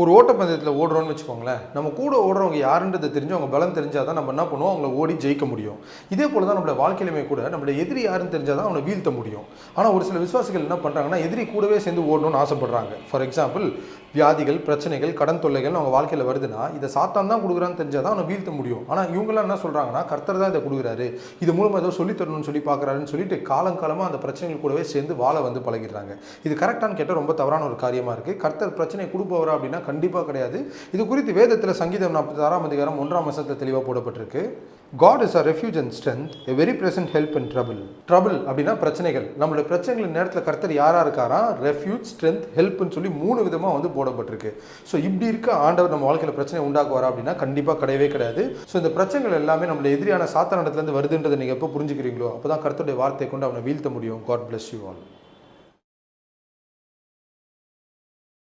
ஒரு ஓட்டப்பந்தயத்தில் ஓடுறோம்னு வச்சுக்கோங்களேன், நம்ம கூட ஓடுறவங்க யாருன்றது தெரிஞ்சு அவங்க பலம் தெரிஞ்சால் தான் நம்ம என்ன பண்ணுவோம், அவங்கள ஓடி ஜெயிக்க முடியும். இதே போல தான் நம்மளோட வாழ்க்கையிலுமே கூட நம்மளோட எதிரி யாருன்னு தெரிஞ்சால் தான் அவனை வீழ்த்த முடியும். ஆனால் ஒரு சில விசுவாசிகள் என்ன பண்ணுறாங்கன்னா, எதிரி கூடவே சேர்ந்து ஓடணும்னு ஆசைப்படுறாங்க. ஃபார் எக்ஸாம்பிள், வியாதிகள், பிரச்சனைகள், கடன் தொல்லைகள் அவங்க வாழ்க்கையில் வருதுன்னா, இதை சாத்தான் தான் கொடுக்குறான்னு தெரிஞ்சால் தான் அவனை வீழ்த்த முடியும். ஆனால் இவங்களாம் என்ன சொல்கிறாங்கன்னா, கர்த்தர் தான் இதை கொடுக்குறாரு, இது மூலமாக ஏதோ சொல்லித்தரணும்னு சொல்லி பார்க்குறாருன்னு சொல்லிட்டு காலங்காலமாக அந்த பிரச்சனைகள் கூடவே சேர்ந்து வாழ வந்து பழகிடுறாங்க. இது கரெக்டானு கேட்டால் ரொம்ப தவறான ஒரு காரியமாக இருக்குது. கர்த்தர் பிரச்சனை கொடுப்பவரா அப்படின்னா கண்டிப்பாக கிடையாது. இது குறித்து வேதத்தில் சங்கீதம் 46 அதிகாரம் 1 வசனத்தில் தெளிவாக போடப்பட்டிருக்கு. God is our refuge and strength, a very present help in trouble. Trouble அப்படின்னா பிரச்சனைகள். நம்மளுடைய பிரச்சனைகளின் நேரத்தில் கர்த்தர் யாரா இருக்காரா? ரெஃப்யூஜ், ஸ்ட்ரென்த், ஹெல்ப்னு சொல்லி 3 விதமாக வந்து போடப்பட்டிருக்கு. ஸோ இப்படி இருக்க ஆண்டவர் நம்ம வாழ்க்கையில் பிரச்சனை உண்டாக்குவாரா அப்படின்னா கண்டிப்பாக கிடையவே கிடையாது. ஸோ இந்த பிரச்சனைகள் எல்லாமே நம்மளுடைய எதிரியான சாத்தானிடத்துலேருந்து வருதுன்றதை நீங்கள் எப்போ புரிஞ்சுக்கிறீங்களோ அப்போ தான் கர்த்தருடைய வார்த்தையை கொண்டு அவனை வீழ்த்த முடியும். God bless you all.